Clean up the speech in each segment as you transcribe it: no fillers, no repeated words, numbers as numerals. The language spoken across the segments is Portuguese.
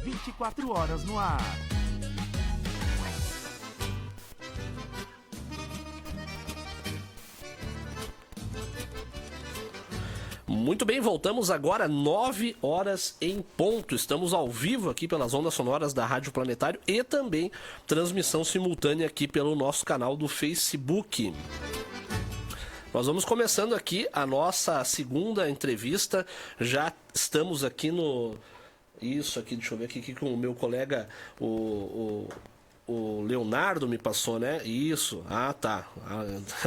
24 horas no ar. Muito bem, voltamos agora 9 horas em ponto. Estamos ao vivo aqui pelas ondas sonoras da Rádio Planetário e também transmissão simultânea aqui pelo nosso canal do Facebook. Nós vamos começando aqui a nossa segunda entrevista. Já estamos aqui no... Isso aqui, deixa eu ver aqui com o meu colega, o Leonardo me passou, né? Isso. Ah, tá.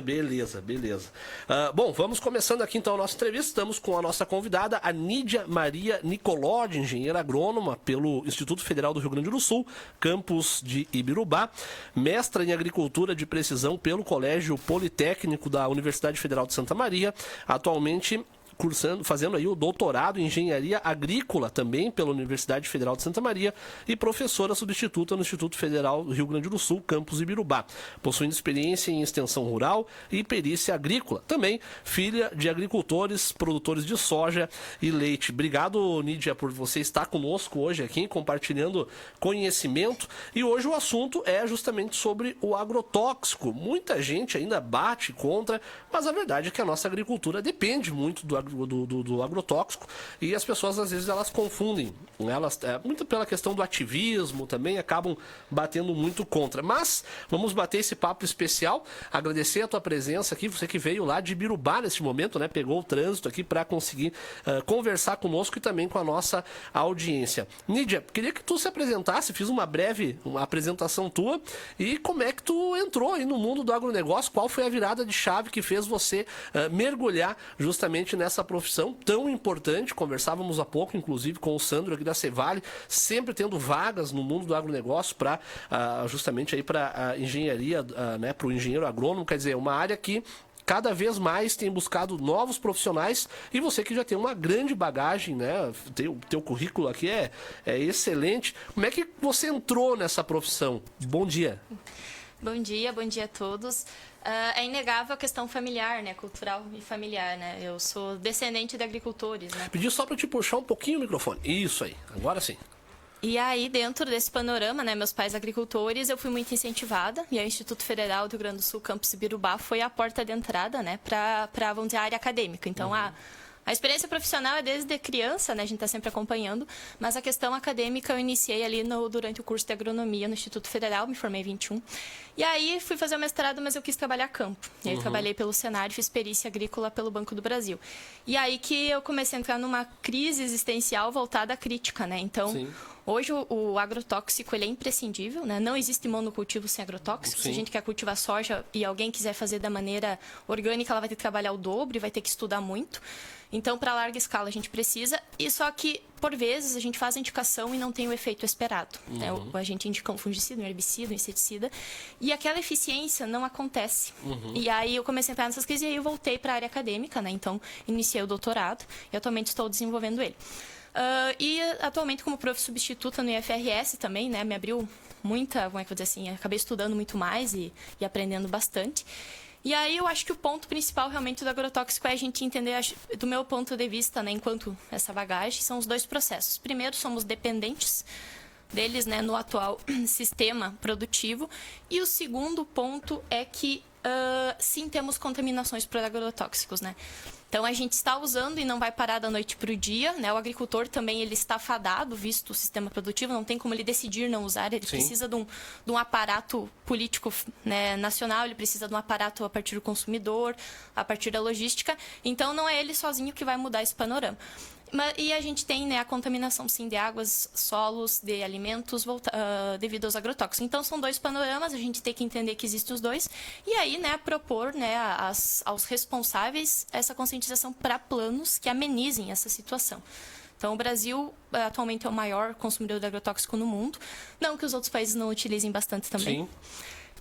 Beleza. Bom, vamos começando aqui então a nossa entrevista. Estamos com a nossa convidada, a Nídia Maria Nicolodi, engenheira agrônoma pelo Instituto Federal do Rio Grande do Sul, campus de Ibirubá, mestra em agricultura de precisão pelo Colégio Politécnico da Universidade Federal de Santa Maria, atualmente fazendo aí o doutorado em engenharia agrícola também pela Universidade Federal de Santa Maria e professora substituta no Instituto Federal do Rio Grande do Sul, campus Ibirubá, possuindo experiência em extensão rural e perícia agrícola. Também filha de agricultores, produtores de soja e leite. Obrigado, Nídia, por você estar conosco hoje aqui, compartilhando conhecimento. E hoje o assunto é justamente sobre o agrotóxico. Muita gente ainda bate contra, mas a verdade é que a nossa agricultura depende muito do agrotóxico e as pessoas às vezes elas confundem, elas muito pela questão do ativismo também acabam batendo muito contra, mas vamos bater esse papo especial, agradecer a tua presença aqui, você que veio lá de Ibirubá nesse momento, né, pegou o trânsito aqui para conseguir conversar conosco e também com a nossa audiência. Nídia, queria que tu se apresentasse, fiz uma apresentação tua e como é que tu entrou aí no mundo do agronegócio, qual foi a virada de chave que fez você mergulhar justamente nessa profissão tão importante. Conversávamos há pouco, inclusive, com o Sandro aqui da Cevale, sempre tendo vagas no mundo do agronegócio para justamente aí para a engenharia, né, para o engenheiro agrônomo, quer dizer, uma área que cada vez mais tem buscado novos profissionais e você que já tem uma grande bagagem, né? Teu currículo aqui é excelente. Como é que você entrou nessa profissão? Bom dia. Bom dia a todos. É inegável a questão familiar, né? Cultural e familiar, né? Eu sou descendente de agricultores, né? Pedi só para te puxar um pouquinho o microfone. Isso aí, agora sim. E aí, dentro desse panorama, né, meus pais agricultores, eu fui muito incentivada. E o Instituto Federal do Rio Grande do Sul, campus Ibirubá, foi a porta de entrada, né, para, vamos dizer, a área acadêmica. Então, a experiência profissional é desde criança, né? A gente está sempre acompanhando, mas a questão acadêmica eu iniciei ali durante o curso de agronomia no Instituto Federal, me formei em 21. E aí fui fazer o mestrado, mas eu quis trabalhar campo. E aí trabalhei pelo Senar, fiz perícia agrícola pelo Banco do Brasil. E aí que eu comecei a entrar numa crise existencial voltada à crítica, né? Então, sim, hoje o agrotóxico ele é imprescindível, né? Não existe monocultivo sem agrotóxico. Sim. Se a gente quer cultivar soja e alguém quiser fazer da maneira orgânica, ela vai ter que trabalhar o dobro e vai ter que estudar muito. Então, para larga escala, a gente precisa. E só que, por vezes, a gente faz a indicação e não tem o efeito esperado. Né? A gente indica um fungicida, um herbicida, um inseticida. E aquela eficiência não acontece. E aí, eu comecei a entrar nessas crises e aí eu voltei para a área acadêmica. Né? Então, iniciei o doutorado e atualmente estou desenvolvendo ele. E atualmente como prof substituta no IFRS também, né? Me abriu muita, como é que eu vou dizer assim, acabei estudando muito mais e aprendendo bastante. E aí eu acho que o ponto principal realmente do agrotóxico é a gente entender, do meu ponto de vista, né, enquanto essa bagagem, são os dois processos. Primeiro, somos dependentes deles, né, no atual sistema produtivo. E o segundo ponto é que, sim, temos contaminações por agrotóxicos, né? Então, a gente está usando e não vai parar da noite para o dia, né? O agricultor também ele está fadado, visto o sistema produtivo, não tem como ele decidir não usar, ele precisa de um aparato político, né, nacional, ele precisa de um aparato a partir do consumidor, a partir da logística. Então, não é ele sozinho que vai mudar esse panorama. E a gente tem, né, a contaminação, sim, de águas, solos, de alimentos devido aos agrotóxicos. Então, são dois panoramas, a gente tem que entender que existem os dois. E aí, né, propor, né, aos responsáveis essa conscientização para planos que amenizem essa situação. Então, o Brasil atualmente é o maior consumidor de agrotóxico no mundo. Não que os outros países não utilizem bastante também. Sim.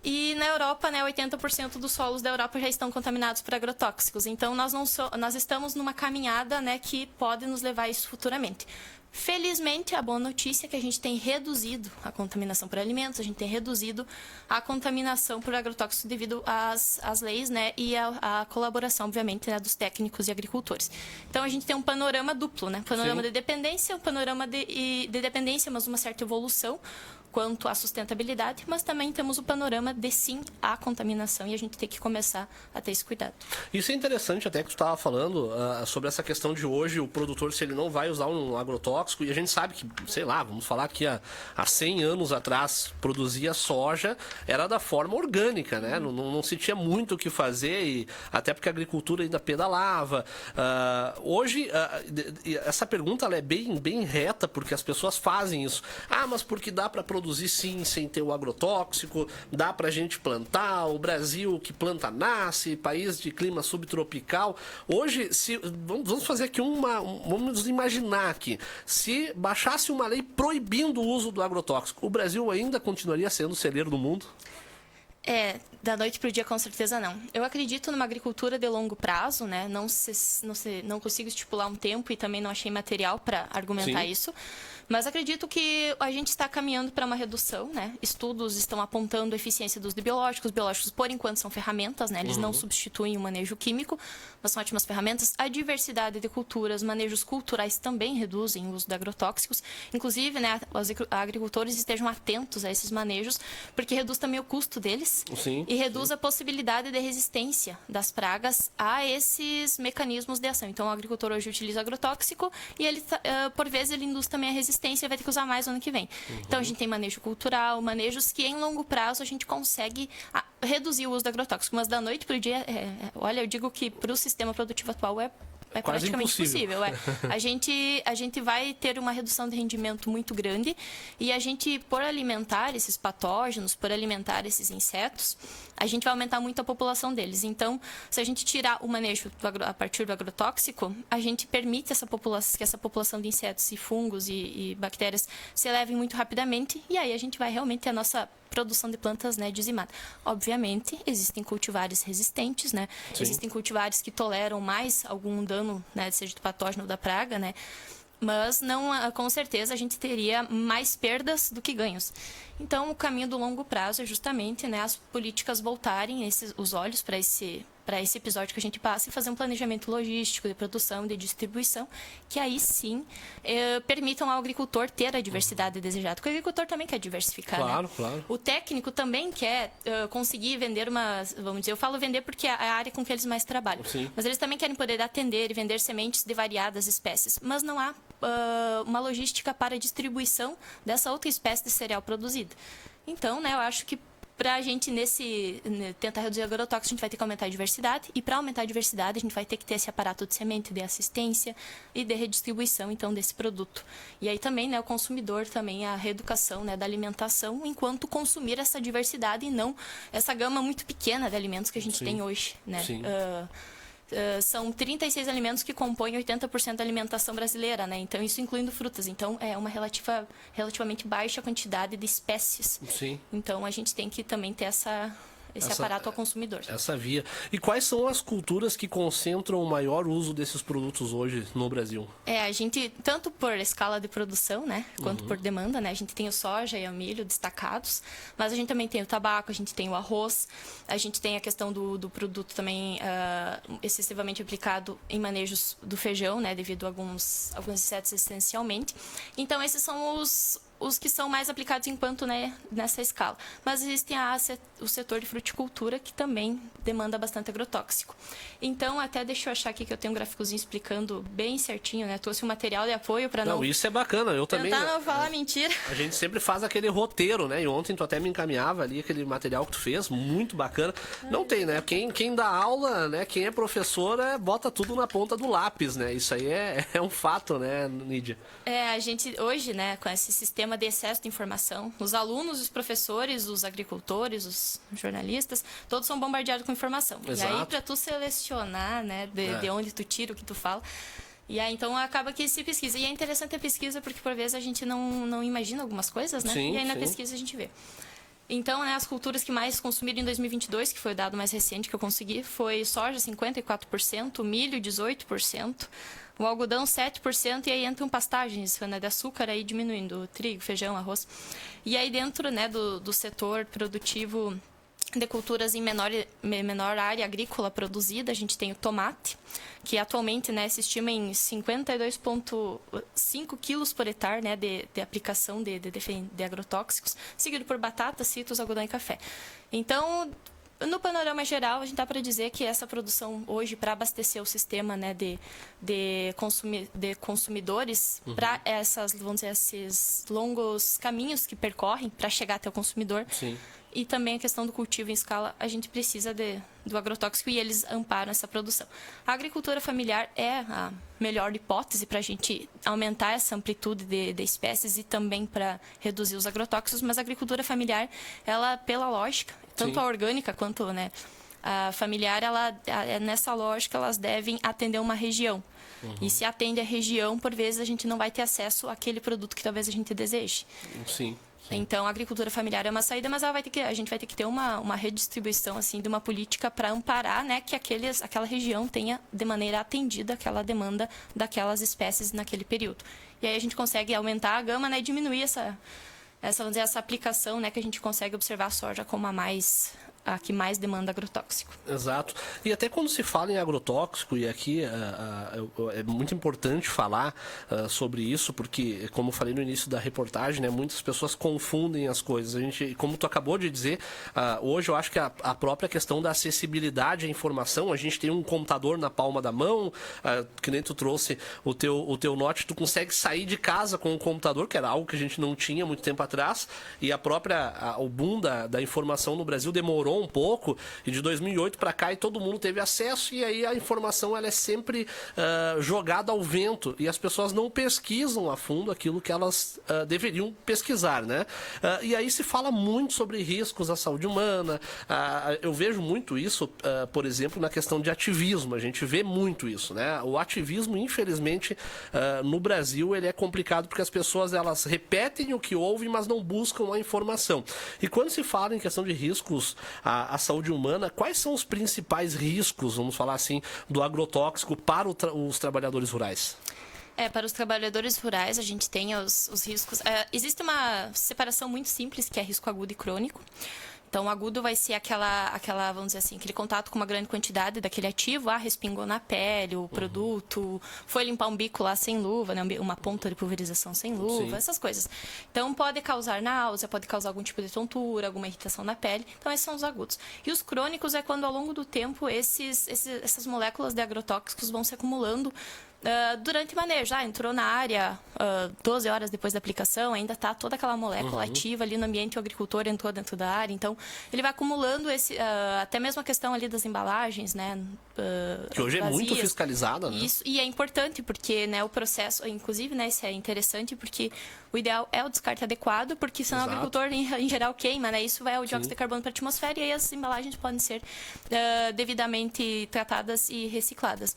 E na Europa, né, 80% dos solos da Europa já estão contaminados por agrotóxicos. Então, nós estamos numa caminhada, né, que pode nos levar a isso futuramente. Felizmente, a boa notícia é que a gente tem reduzido a contaminação por alimentos, a gente tem reduzido a contaminação por agrotóxicos devido às leis, né, e a colaboração, obviamente, né, dos técnicos e agricultores. Então, a gente tem um panorama duplo, né, panorama de dependência, um panorama de dependência, mas uma certa evolução quanto à sustentabilidade, mas também temos o panorama de sim à contaminação e a gente tem que começar a ter esse cuidado. Isso é interessante até que tu estava falando sobre essa questão de hoje o produtor, se ele não vai usar um agrotóxico, e a gente sabe que, sei lá, vamos falar que há 100 anos atrás produzia soja, era da forma orgânica, né? Não se tinha muito o que fazer, e até porque a agricultura ainda pedalava. Hoje, essa pergunta ela é bem reta, porque as pessoas fazem isso. Ah, mas porque dá para produzir sim, sem ter o agrotóxico, dá pra gente plantar, o Brasil que planta nasce, país de clima subtropical. Hoje, vamos fazer aqui vamos imaginar aqui, se baixasse uma lei proibindo o uso do agrotóxico, o Brasil ainda continuaria sendo o celeiro do mundo? Da noite para o dia, com certeza não. Eu acredito numa agricultura de longo prazo, né? Não consigo estipular um tempo e também não achei material para argumentar isso. Mas acredito que a gente está caminhando para uma redução, né? Estudos estão apontando a eficiência dos biológicos. Os biológicos, por enquanto, são ferramentas, né? Eles não substituem o manejo químico, mas são ótimas ferramentas. A diversidade de culturas, manejos culturais também reduzem o uso de agrotóxicos. Inclusive, né, os agricultores estejam atentos a esses manejos, porque reduz também o custo deles. Sim, e reduz a possibilidade de resistência das pragas a esses mecanismos de ação. Então, o agricultor hoje utiliza agrotóxico e ele, por vezes, ele induz também a resistência e vai ter que usar mais no ano que vem. Então, a gente tem manejo cultural, manejos que, em longo prazo, a gente consegue reduzir o uso do agrotóxico. Mas da noite para o dia, olha, eu digo que para o sistema produtivo atual é praticamente impossível. A gente vai ter uma redução de rendimento muito grande e a gente, por alimentar esses patógenos, por alimentar esses insetos, a gente vai aumentar muito a população deles. Então, se a gente tirar o manejo a partir do agrotóxico, a gente permite que essa população de insetos e fungos e bactérias se elevem muito rapidamente e aí a gente vai realmente ter a nossa produção de plantas, né, dizimada. Obviamente, existem cultivares resistentes, né? Sim. Existem cultivares que toleram mais algum dano, né, seja do patógeno ou da praga, né? Mas não, com certeza a gente teria mais perdas do que ganhos. Então, o caminho do longo prazo é justamente, né, as políticas voltarem os olhos para esse episódio que a gente passa e fazer um planejamento logístico de produção, de distribuição, que aí sim permitam ao agricultor ter a diversidade desejada. Porque o agricultor também quer diversificar, claro, né? Claro. O técnico também quer conseguir vender vamos dizer, eu falo vender porque é a área com que eles mais trabalham. Sim. Mas eles também querem poder atender e vender sementes de variadas espécies. Mas não há uma logística para a distribuição dessa outra espécie de cereal produzida. Então, né, eu acho que para a gente tentar reduzir o agrotóxico, a gente vai ter que aumentar a diversidade. E para aumentar a diversidade, a gente vai ter que ter esse aparato de semente, de assistência e de redistribuição, então, desse produto. E aí também, né, o consumidor, também a reeducação, né, da alimentação, enquanto consumir essa diversidade e não essa gama muito pequena de alimentos que a gente tem hoje, né? Sim. São 36 alimentos que compõem 80% da alimentação brasileira, né? Então, isso incluindo frutas. Então, é uma relativamente baixa quantidade de espécies. Sim. Então, a gente tem que também ter esse aparato ao consumidor. Essa via. E quais são as culturas que concentram o maior uso desses produtos hoje no Brasil? A gente, tanto por escala de produção, né, quanto por demanda, né, a gente tem o soja e o milho destacados, mas a gente também tem o tabaco, a gente tem o arroz, a gente tem a questão do produto também excessivamente aplicado em manejos do feijão, né, devido a alguns insetos essencialmente. Então, esses são os que são mais aplicados enquanto, né, nessa escala. Mas existe o setor de fruticultura que também demanda bastante agrotóxico. Então, até deixa eu achar aqui que eu tenho um gráficozinho explicando bem certinho, né? Trouxe um material de apoio para não... Isso é bacana, eu também... Tentar não falar mentira. A gente sempre faz aquele roteiro, né? E ontem tu até me encaminhava ali aquele material que tu fez, muito bacana. Não tem, né? Quem dá aula, né? Quem é professora, bota tudo na ponta do lápis, né? Isso aí é um fato, né, Nídia? A gente hoje, né, com esse sistema de excesso de informação, os alunos, os professores, os agricultores, os jornalistas, todos são bombardeados com informação. Exato. E aí, para tu selecionar, né, de onde tu tira o que tu fala, e aí, então, acaba que se pesquisa. E é interessante a pesquisa porque, por vezes, a gente não imagina algumas coisas, né? Sim, e aí, na pesquisa, a gente vê. Então, né, as culturas que mais consumiram em 2022, que foi o dado mais recente que eu consegui, foi soja 54%, milho 18%, o algodão 7%, e aí entram pastagens, cana-de-açúcar aí diminuindo, trigo, feijão, arroz. E aí dentro, né, do setor produtivo de culturas em menor área agrícola produzida, a gente tem o tomate, que atualmente, né, se estima em 52,5 quilos por hectare, né, de aplicação de agrotóxicos, seguido por batata, citros, algodão e café. Então, no panorama geral, a gente dá para dizer que essa produção hoje, para abastecer o sistema, né, de consumidores, para vamos dizer, esses longos caminhos que percorrem para chegar até o consumidor, Sim. E também a questão do cultivo em escala, a gente precisa do agrotóxico e eles amparam essa produção. A agricultura familiar é a melhor hipótese para a gente aumentar essa amplitude de espécies e também para reduzir os agrotóxicos, mas a agricultura familiar, ela, pela lógica, tanto a orgânica quanto, né, a familiar, nessa lógica, elas devem atender uma região. E se atende a região, por vezes, a gente não vai ter acesso àquele produto que talvez a gente deseje. Sim. Então, a agricultura familiar é uma saída, mas a gente vai ter que ter uma redistribuição assim, de uma política para amparar, né, que aquela região tenha de maneira atendida aquela demanda daquelas espécies naquele período. E aí a gente consegue aumentar a gama, né, e diminuir vamos dizer, essa aplicação, né, que a gente consegue observar a soja como a que mais demanda agrotóxico. Exato. E até quando se fala em agrotóxico, e aqui é muito importante falar sobre isso, porque, como eu falei no início da reportagem, né, muitas pessoas confundem as coisas. Como tu acabou de dizer, hoje eu acho que a própria questão da acessibilidade à informação, a gente tem um computador na palma da mão, que nem tu trouxe o teu Note, tu consegue sair de casa com o computador, que era algo que a gente não tinha muito tempo atrás, e o boom da informação no Brasil demorou um pouco, e de 2008 para cá todo mundo teve acesso, e aí a informação ela é sempre jogada ao vento, e as pessoas não pesquisam a fundo aquilo que elas deveriam pesquisar, né? E aí se fala muito sobre riscos à saúde humana. Eu vejo muito isso, por exemplo, na questão de ativismo. A gente vê muito isso, né? O ativismo, infelizmente, no Brasil, ele é complicado porque as pessoas elas repetem o que ouvem, mas não buscam a informação. E quando se fala em questão de riscos à saúde humana, quais são os principais riscos, vamos falar assim, do agrotóxico para os trabalhadores rurais? Para os trabalhadores rurais, a gente tem os riscos. Existe uma separação muito simples, que é risco agudo e crônico. Então, o agudo vai ser vamos dizer assim, aquele contato com uma grande quantidade daquele ativo, respingou na pele o produto, foi limpar um bico lá sem luva, né, uma ponta de pulverização sem luva, Sim. essas coisas. Então, pode causar náusea, pode causar algum tipo de tontura, alguma irritação na pele. Então, esses são os agudos. E os crônicos é quando, ao longo do tempo, essas moléculas de agrotóxicos vão se acumulando durante o manejo. Entrou na área 12 horas depois da aplicação, ainda está toda aquela molécula ativa ali no ambiente, o agricultor entrou dentro da área, então ele vai acumulando até mesmo a questão ali das embalagens, né? Que hoje vazias. É muito fiscalizada, né? Isso, e é importante porque, né, o processo, inclusive, né, isso é interessante porque o ideal é o descarte adequado, porque senão Exato. O agricultor em geral queima, né? Isso vai o dióxido de carbono para a atmosfera e aí as embalagens podem ser devidamente tratadas e recicladas.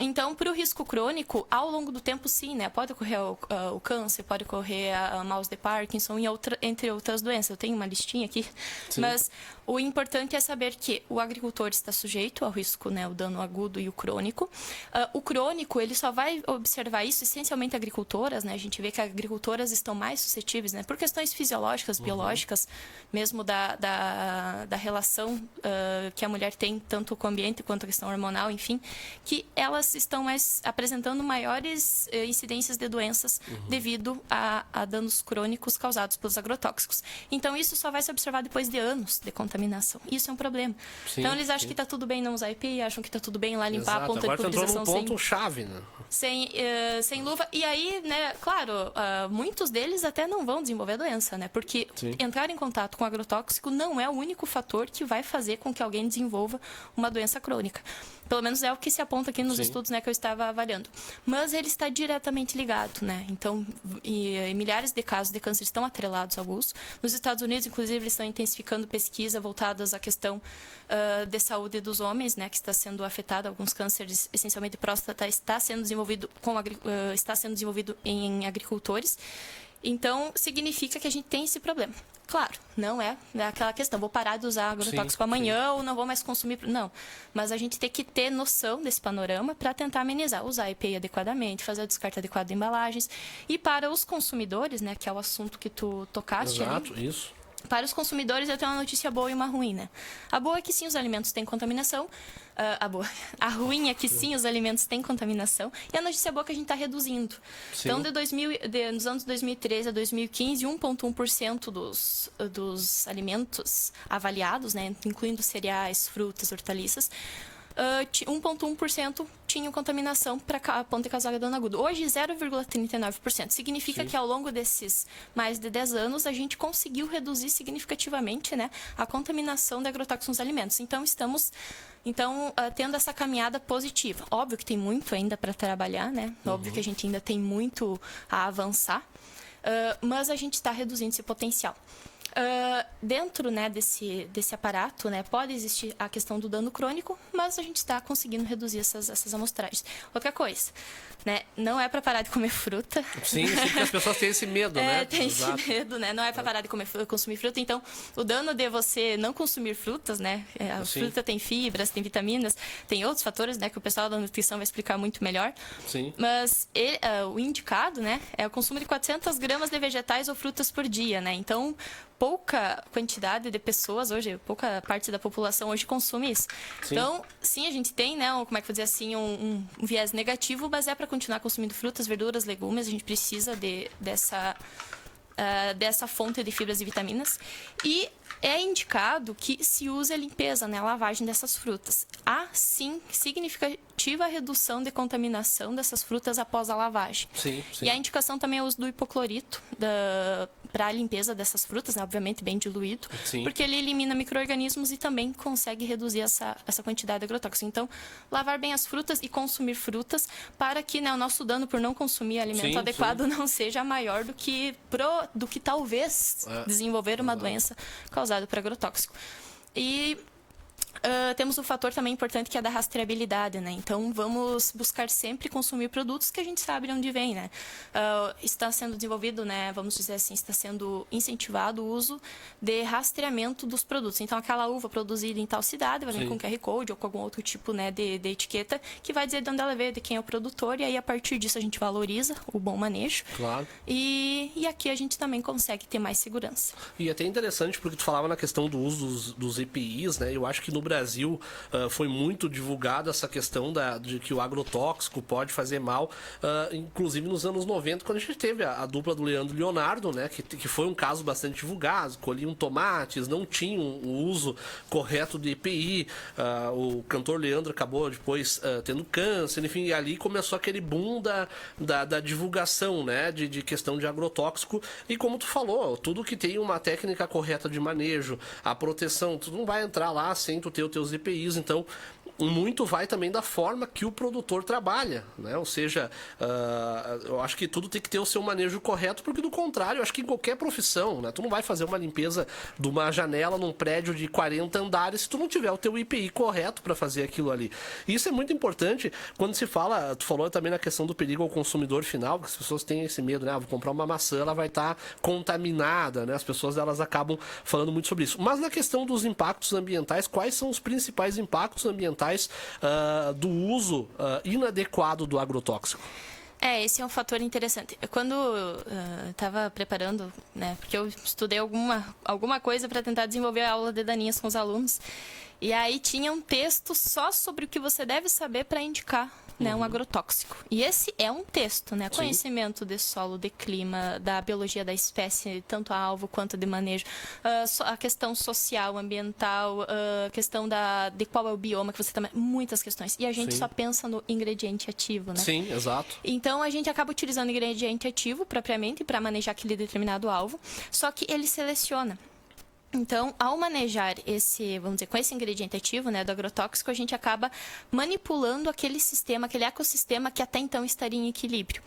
Então, para o risco crônico, ao longo do tempo, sim, né? Pode ocorrer o câncer, pode ocorrer a mouse de Parkinson, entre outras doenças. Eu tenho uma listinha aqui. Sim. Mas o importante é saber que o agricultor está sujeito ao risco, né? O dano agudo e o crônico. O crônico, ele só vai observar isso, essencialmente agricultoras, né? A gente vê que agricultoras estão mais suscetíveis, né? Por questões fisiológicas, biológicas, mesmo da relação que a mulher tem, tanto com o ambiente quanto a questão hormonal, enfim, que elas estão apresentando maiores incidências de doenças devido a danos crônicos causados pelos agrotóxicos. Então, isso só vai se observar depois de anos de contaminação. Isso é um problema. Sim, então, eles acham que está tudo bem não usar EPI, acham que está tudo bem lá limpar Exato. a ponta Agora de pulverização chave, né? sem luva. E aí, né, claro, muitos deles até não vão desenvolver a doença, né? Porque Sim. entrar em contato com agrotóxico não é o único fator que vai fazer com que alguém desenvolva uma doença crônica. Pelo menos é o que se aponta aqui nos Sim. estudos, né, que eu estava avaliando. Mas ele está diretamente ligado, né? Então, milhares de casos de câncer estão atrelados ao uso. Nos Estados Unidos, inclusive, eles estão intensificando pesquisa voltadas à questão de saúde dos homens, né, que está sendo afetado. Alguns cânceres, essencialmente próstata, está sendo desenvolvido em agricultores. Então, significa que a gente tem esse problema. Claro, não é aquela questão, vou parar de usar agrotóxico amanhã ou não vou mais consumir. Não, mas a gente tem que ter noção desse panorama para tentar amenizar, usar a EPI adequadamente, fazer o descarte adequado de embalagens. E para os consumidores, né, que é o assunto que tu tocaste Exato, ali, isso. para os consumidores, eu tenho uma notícia boa e uma ruim, né? A boa é que sim, os alimentos têm contaminação. A ruim é que sim, os alimentos têm contaminação. E a notícia boa é que a gente está reduzindo. Sim. Então, nos anos 2013 a 2015, 1,1% dos alimentos avaliados, né, incluindo cereais, frutas, hortaliças, 1,1% tinham contaminação para a ponta e casal dano agudo. Hoje, 0,39%. Significa que ao longo desses mais de 10 anos, a gente conseguiu reduzir significativamente, né, a contaminação de agrotóxicos nos alimentos. Então, estamos tendo essa caminhada positiva. Óbvio que tem muito ainda para trabalhar, né? Óbvio que a gente ainda tem muito a avançar, mas a gente está reduzindo esse potencial. Dentro, né, desse aparato, né, pode existir a questão do dano crônico, mas a gente está conseguindo reduzir essas amostragens. Outra coisa, né, não é para parar de comer fruta. Sim, porque as pessoas têm esse medo, né? Tem esse medo, né? Não é para parar de consumir fruta. Então, o dano de você não consumir frutas, né? A fruta tem fibras, tem vitaminas, tem outros fatores, né, que o pessoal da nutrição vai explicar muito melhor. Sim. Mas o indicado, né, é o consumo de 400 gramas de vegetais ou frutas por dia, né? Então, pouca quantidade de pessoas hoje, pouca parte da população hoje consome isso. Sim. Então, sim, a gente tem, né, como é que eu vou dizer assim, um viés negativo, mas é para continuar consumindo frutas, verduras, legumes, a gente precisa dessa fonte de fibras e vitaminas. E é indicado que se use a limpeza, né, a lavagem dessas frutas. Há, sim, significativa redução de contaminação dessas frutas após a lavagem. Sim. E a indicação também é o uso do hipoclorito para a limpeza dessas frutas, né, obviamente bem diluído, porque ele elimina micro-organismos e também consegue reduzir essa quantidade de agrotóxico. Então, lavar bem as frutas e consumir frutas para que, né, o nosso dano por não consumir alimento adequado não seja maior do que talvez desenvolver uma doença causada por agrotóxico. E temos um fator também importante que é da rastreabilidade, né? Então, vamos buscar sempre consumir produtos que a gente sabe de onde vem, né? Está sendo desenvolvido, né? Vamos dizer assim, está sendo incentivado o uso de rastreamento dos produtos. Então, aquela uva produzida em tal cidade vai vir com QR Code ou com algum outro tipo, né, de etiqueta que vai dizer de onde ela veio, de quem é o produtor, e aí a partir disso a gente valoriza o bom manejo. Claro. E aqui a gente também consegue ter mais segurança. E até interessante porque tu falava na questão do uso dos EPIs, né? Eu acho que no Brasil foi muito divulgada essa questão de que o agrotóxico pode fazer mal, inclusive nos anos 90, quando a gente teve a dupla do Leandro e Leonardo, né, que foi um caso bastante divulgado, colhiam tomates, não tinham o uso correto de EPI, o cantor Leandro acabou depois tendo câncer, enfim, e ali começou aquele boom da divulgação, né, de questão de agrotóxico, e como tu falou, tudo que tem uma técnica correta de manejo, a proteção, tu não vai entrar lá sem tu ter os teus EPIs, então muito vai também da forma que o produtor trabalha, né? Ou seja, eu acho que tudo tem que ter o seu manejo correto, porque do contrário, eu acho que em qualquer profissão, né? Tu não vai fazer uma limpeza de uma janela num prédio de 40 andares se tu não tiver o teu IPI correto para fazer aquilo ali. E isso é muito importante quando se fala, tu falou também na questão do perigo ao consumidor final, que as pessoas têm esse medo, né? Vou comprar uma maçã, ela vai estar contaminada, né? As pessoas, elas acabam falando muito sobre isso. Mas na questão dos impactos ambientais, quais são os principais impactos ambientais do uso inadequado do agrotóxico? Esse é um fator interessante. Quando estava preparando, né, porque eu estudei alguma coisa para tentar desenvolver a aula de daninhas com os alunos, e aí tinha um texto só sobre o que você deve saber para indicar, né, um agrotóxico. E esse é um texto, né? Conhecimento de solo, de clima, da biologia da espécie, tanto a alvo quanto de manejo, a questão social, ambiental, a questão de qual é o bioma que você também... Muitas questões. E a gente só pensa no ingrediente ativo, né? Sim, exato. Então, a gente acaba utilizando o ingrediente ativo propriamente para manejar aquele determinado alvo, só que ele seleciona. Então, ao manejar vamos dizer, com esse ingrediente ativo, né, do agrotóxico, a gente acaba manipulando aquele sistema, aquele ecossistema que até então estaria em equilíbrio.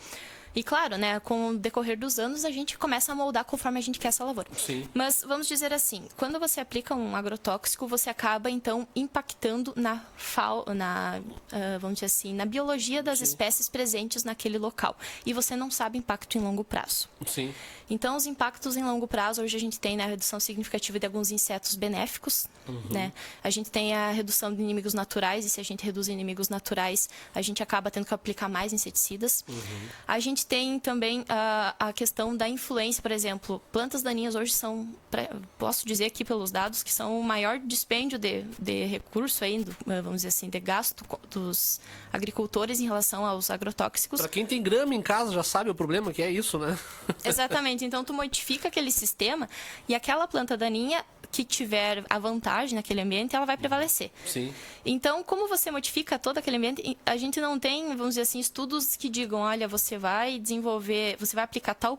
E claro, né, com o decorrer dos anos, a gente começa a moldar conforme a gente quer essa lavoura. Sim. Mas vamos dizer assim, quando você aplica um agrotóxico, você acaba, então, impactando vamos dizer assim, na biologia das espécies presentes naquele local. E você não sabe impacto em longo prazo. Sim. Então, os impactos em longo prazo, hoje a gente tem, né, a redução significativa de alguns insetos benéficos, né? A gente tem a redução de inimigos naturais, e se a gente reduz inimigos naturais, a gente acaba tendo que aplicar mais inseticidas. A gente tem também a questão da influência, por exemplo, plantas daninhas hoje são, posso dizer aqui pelos dados, que são o maior dispêndio de recurso aí, vamos dizer assim, de gasto dos agricultores em relação aos agrotóxicos. Para quem tem grama em casa já sabe o problema que é isso, né? Exatamente. Então, tu modifica aquele sistema e aquela planta daninha que tiver a vantagem naquele ambiente, ela vai prevalecer. Sim. Então, como você modifica todo aquele ambiente, a gente não tem, vamos dizer assim, estudos que digam, olha, você vai desenvolver, você vai aplicar tal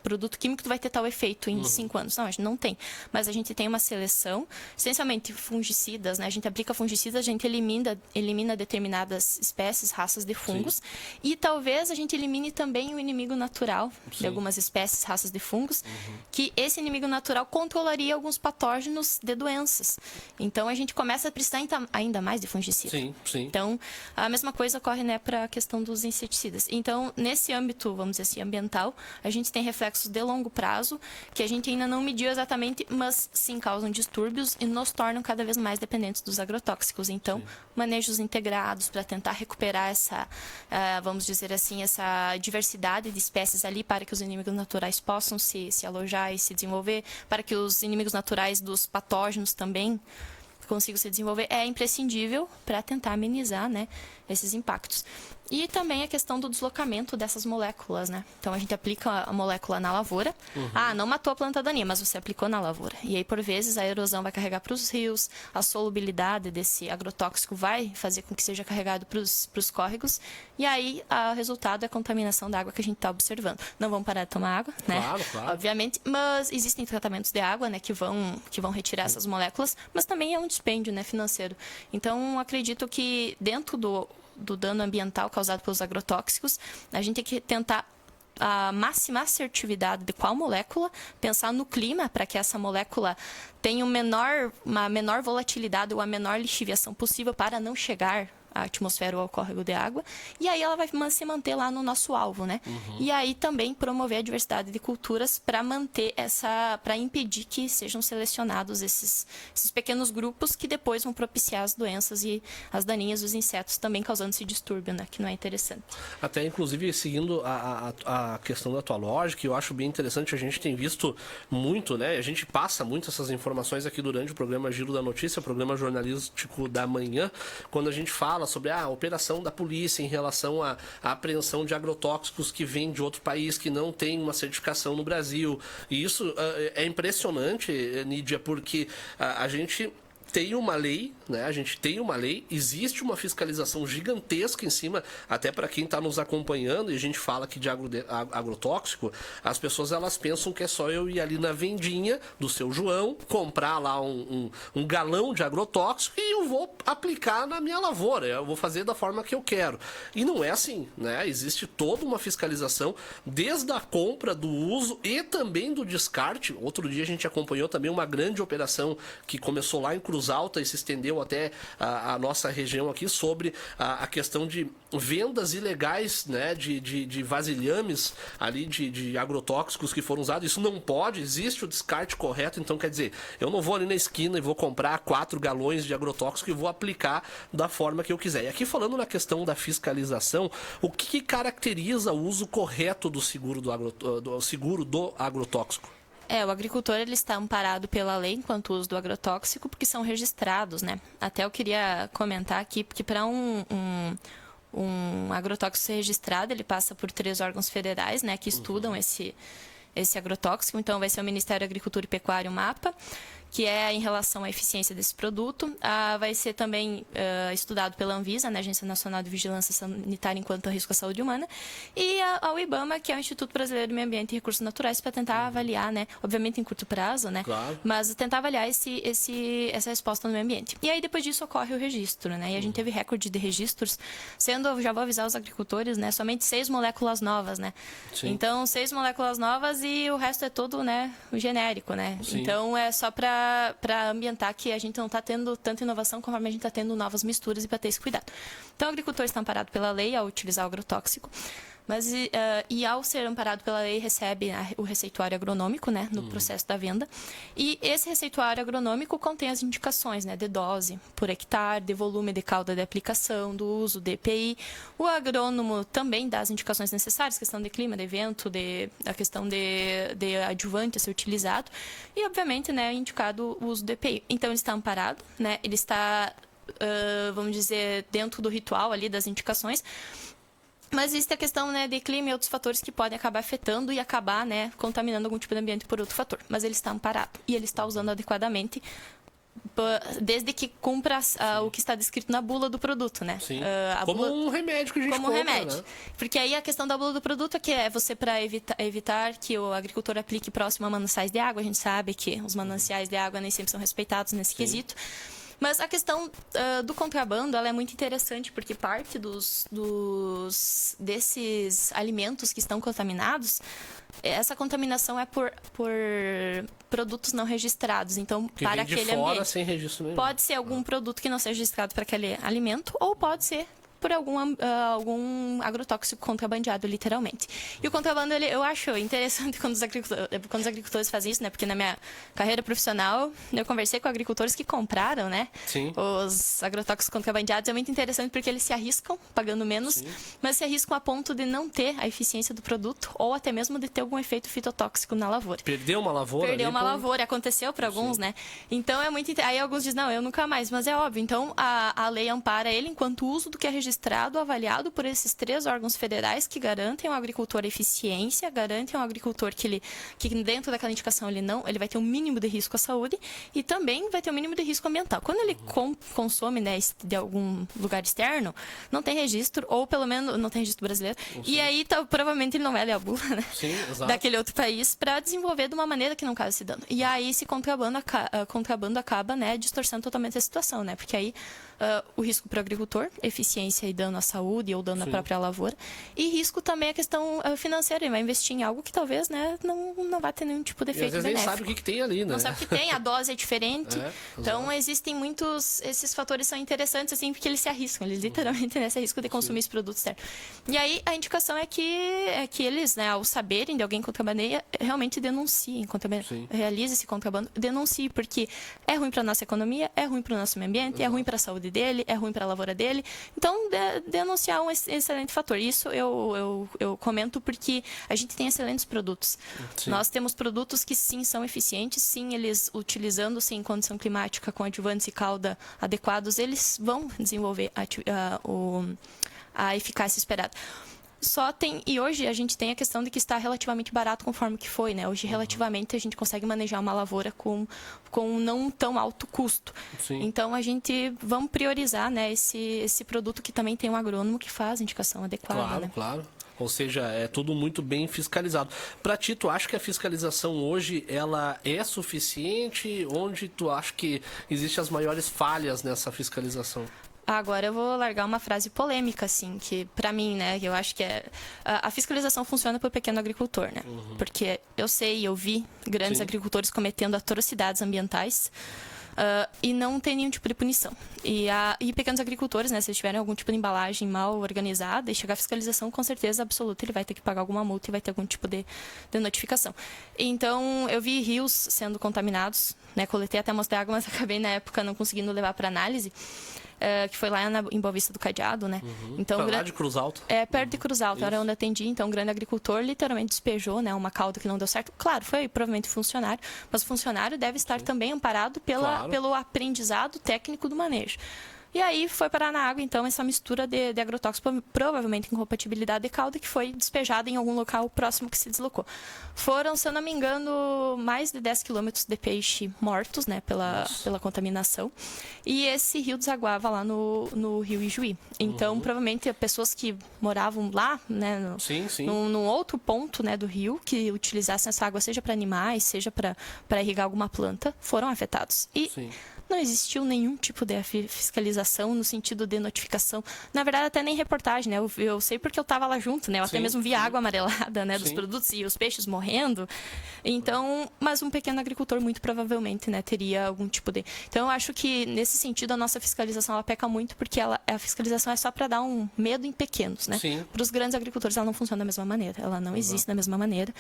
produto químico, tu vai ter tal efeito em 5 anos. Não, a gente não tem. Mas a gente tem uma seleção, essencialmente fungicidas, né? A gente aplica fungicidas, a gente elimina determinadas espécies, raças de fungos. Sim. E talvez a gente elimine também o inimigo natural de algumas espécies, raças de fungos, que esse inimigo natural controlaria alguns patógenos de doenças. Então, a gente começa a precisar ainda mais de fungicida. Sim, sim. Então, a mesma coisa ocorre, né, para a questão dos inseticidas. Então, nesse âmbito, vamos dizer assim, ambiental, a gente tem reflexos de longo prazo, que a gente ainda não mediu exatamente, mas sim causam distúrbios e nos tornam cada vez mais dependentes dos agrotóxicos. Então, manejos integrados para tentar recuperar essa, vamos dizer assim, essa diversidade de espécies ali para que os inimigos naturais possam se alojar e se desenvolver, para que os inimigos naturais dos patógenos também consigam se desenvolver, é imprescindível para tentar amenizar, né, esses impactos. E também a questão do deslocamento dessas moléculas, né? Então, a gente aplica a molécula na lavoura. Não matou a planta daninha, mas você aplicou na lavoura. E aí, por vezes, a erosão vai carregar para os rios, a solubilidade desse agrotóxico vai fazer com que seja carregado para os córregos. E aí, o resultado é a contaminação da água que a gente está observando. Não vamos parar de tomar água, né? Claro. Obviamente, mas existem tratamentos de água, né, que vão retirar essas moléculas, mas também é um dispêndio, né, financeiro. Então, acredito que dentro do dano ambiental causado pelos agrotóxicos, a gente tem que tentar a máxima assertividade de qual molécula, pensar no clima para que essa molécula tenha uma menor volatilidade ou a menor lixiviação possível para não chegar à atmosfera ou ao córrego de água, e aí ela vai se manter lá no nosso alvo, né? E aí também promover a diversidade de culturas para manter para impedir que sejam selecionados esses pequenos grupos que depois vão propiciar as doenças e as daninhas dos insetos, também causando esse distúrbio, né? Que não é interessante. Até, inclusive, seguindo a questão da tua lógica, eu acho bem interessante, a gente tem visto muito, né? A gente passa muito essas informações aqui durante o programa Giro da Notícia, o programa jornalístico da manhã, quando a gente fala sobre a operação da polícia em relação à apreensão de agrotóxicos que vêm de outro país, que não tem uma certificação no Brasil. E isso é impressionante, Nídia, porque a gente tem uma lei, né? A gente tem uma lei, existe uma fiscalização gigantesca em cima, até para quem está nos acompanhando, e a gente fala aqui de agrotóxico, as pessoas elas pensam que é só eu ir ali na vendinha do seu João, comprar lá um galão de agrotóxico e eu vou aplicar na minha lavoura, eu vou fazer da forma que eu quero. E não é assim, né? Existe toda uma fiscalização, desde a compra, do uso e também do descarte. Outro dia a gente acompanhou também uma grande operação que começou lá em Cruz Alta e se estendeu até a nossa região aqui sobre a questão de vendas ilegais, né, de vasilhames ali de agrotóxicos que foram usados. Isso não pode, existe o descarte correto. Então, quer dizer, eu não vou ali na esquina e vou comprar 4 galões de agrotóxico e vou aplicar da forma que eu quiser. E aqui, falando na questão da fiscalização, o que caracteriza o uso correto do seguro do agrotóxico? O agricultor ele está amparado pela lei enquanto uso do agrotóxico, porque são registrados, né? Até eu queria comentar aqui, porque para um agrotóxico ser registrado, ele passa por 3 órgãos federais, né, que estudam esse agrotóxico. Então, vai ser o Ministério da Agricultura e Pecuária, o MAPA, que é em relação à eficiência desse produto. Vai ser também estudado pela Anvisa, né, Agência Nacional de Vigilância Sanitária enquanto a risco à saúde humana, e ao IBAMA, que é o Instituto Brasileiro do Meio Ambiente e Recursos Naturais, para tentar avaliar, né, obviamente em curto prazo, né, Claro. mas tentar avaliar essa resposta no meio ambiente. E aí depois disso ocorre o registro, né, e a gente teve recorde de registros, sendo, já vou avisar os agricultores, né, somente 6 moléculas novas, né. Sim. Então 6 moléculas novas e o resto é todo, né, genérico, né. Sim. Então é só para ambientar que a gente não está tendo tanta inovação conforme a gente está tendo novas misturas e para ter esse cuidado. Então o agricultor está amparado pela lei ao utilizar o agrotóxico. Mas, e ao ser amparado pela lei, recebe o receituário agronômico, né, no processo da venda. E esse receituário agronômico contém as indicações, né, de dose por hectare, de volume de cauda de aplicação, do uso de EPI. O agrônomo também dá as indicações necessárias, questão de clima, de vento, a questão de adjuvante a ser utilizado. E, obviamente, né, indicado o uso do EPI. Então, ele está amparado, né, ele está, vamos dizer, dentro do ritual ali das indicações. Mas existe a questão, né, de clima e outros fatores que podem acabar afetando e acabar, né, contaminando algum tipo de ambiente por outro fator. Mas ele está amparado e ele está usando adequadamente, desde que cumpra o que está descrito na bula do produto, né? Sim. Como um remédio que a gente como compra, remédio. né? Porque aí a questão da bula do produto é que é você para evitar que o agricultor aplique próximo a mananciais de água. A gente sabe que os mananciais de água nem sempre são respeitados nesse quesito. Mas a questão do contrabando, ela é muito interessante, porque parte desses alimentos que estão contaminados, essa contaminação é por produtos não registrados. Então, Que para vem de aquele fora ambiente. sem registro nenhum. Pode ser algum produto que não seja registrado para aquele alimento, ou pode ser por algum agrotóxico contrabandeado, literalmente. E o contrabando, eu acho interessante quando os agricultores fazem isso, né? Porque na minha carreira profissional, eu conversei com agricultores que compraram, né? Sim. Os agrotóxicos contrabandeados. É muito interessante porque eles se arriscam, pagando menos, mas se arriscam a ponto de não ter a eficiência do produto, ou até mesmo de ter algum efeito fitotóxico na lavoura. Perdeu uma lavoura. Perdeu uma lavoura, aconteceu para alguns, né? Então é muito. Aí alguns dizem, não, eu nunca mais, mas é óbvio. Então a lei ampara ele enquanto uso do que é registrado, avaliado por esses 3 órgãos federais que garantem ao agricultor eficiência, garantem ao agricultor que dentro daquela indicação ele vai ter um mínimo de risco à saúde e também vai ter um mínimo de risco ambiental. Quando ele consome, né, de algum lugar externo, não tem registro, ou pelo menos não tem registro brasileiro, e aí provavelmente ele não vai ler a bula, né? Sim, exato. Daquele outro país para desenvolver de uma maneira que não cause esse dano. E aí esse contrabando acaba, né, distorcendo totalmente a situação, né? Porque aí o risco para o agricultor, eficiência e dano à saúde ou dano à própria lavoura, e risco também a questão financeira. Ele vai investir em algo que talvez, né, não vai ter nenhum tipo de efeito benéfico. Às vezes nem sabe o que tem ali, né? Não sabe o que tem, a dose é diferente. Então existem esses fatores são interessantes, assim, porque eles se arriscam, eles literalmente, né, se arriscam de consumir esse produto externo. E aí a indicação é que eles, né, ao saberem de alguém que contrabandeia, realmente denunciem, realize esse contrabando, denuncie, porque é ruim para a nossa economia, é ruim para o nosso meio ambiente, é ruim para a saúde dele, é ruim para a lavoura dele. Então, denunciar um excelente fator. Isso eu comento porque a gente tem excelentes produtos. Sim. Nós temos produtos que sim são eficientes, sim, eles utilizando-se em condição climática com adjuvantes e cauda adequados, eles vão desenvolver a eficácia esperada. E hoje a gente tem a questão de que está relativamente barato conforme que foi, né? Hoje, relativamente, a gente consegue manejar uma lavoura com não tão alto custo. Sim. Então, vamos priorizar, né, esse produto que também tem um agrônomo que faz a indicação adequada, Claro, né? claro. Ou seja, é tudo muito bem fiscalizado. Para ti, tu acha que a fiscalização hoje ela é suficiente? Onde tu acha que existem as maiores falhas nessa fiscalização? Agora eu vou largar uma frase polêmica, assim, que pra mim, né, eu acho que a fiscalização funciona pro pequeno agricultor, né? Porque eu vi grandes agricultores cometendo atrocidades ambientais e não tem nenhum tipo de punição. E pequenos agricultores, né, se eles tiverem algum tipo de embalagem mal organizada e chegar à fiscalização, com certeza absoluta, ele vai ter que pagar alguma multa e vai ter algum tipo de notificação. Então, eu vi rios sendo contaminados, né, coletei até amostra de água, mas acabei na época não conseguindo levar para análise. Que foi lá em Boa Vista do Cadeado, né? Então, lá de Cruz Alta? Perto de Cruz Alta, era onde eu atendi. Então, um grande agricultor literalmente despejou, né, uma cauda que não deu certo. Claro, foi provavelmente funcionário, mas o funcionário deve estar também amparado pelo aprendizado técnico do manejo. E aí foi parar na água, então, essa mistura de agrotóxicos, provavelmente incompatibilidade de calda, que foi despejada em algum local próximo que se deslocou. Foram, se eu não me engano, mais de 10 quilômetros de peixe mortos, né, pela contaminação. E esse rio desaguava lá no rio Ijuí. Então, provavelmente, pessoas que moravam lá, né, num outro ponto, né, do rio, que utilizassem essa água, seja para animais, seja para irrigar alguma planta, foram afetados. E não existiu nenhum tipo de fiscalização no sentido de notificação. Na verdade, até nem reportagem, né? Eu sei porque eu estava lá junto, né? Eu até mesmo vi a água amarelada, né, dos produtos e os peixes morrendo. Então, mas um pequeno agricultor, muito provavelmente, né, teria algum tipo de... Então, eu acho que, nesse sentido, a nossa fiscalização, ela peca muito, porque a fiscalização é só para dar um medo em pequenos, né? Para os grandes agricultores, ela não funciona da mesma maneira. Ela não existe da mesma maneira.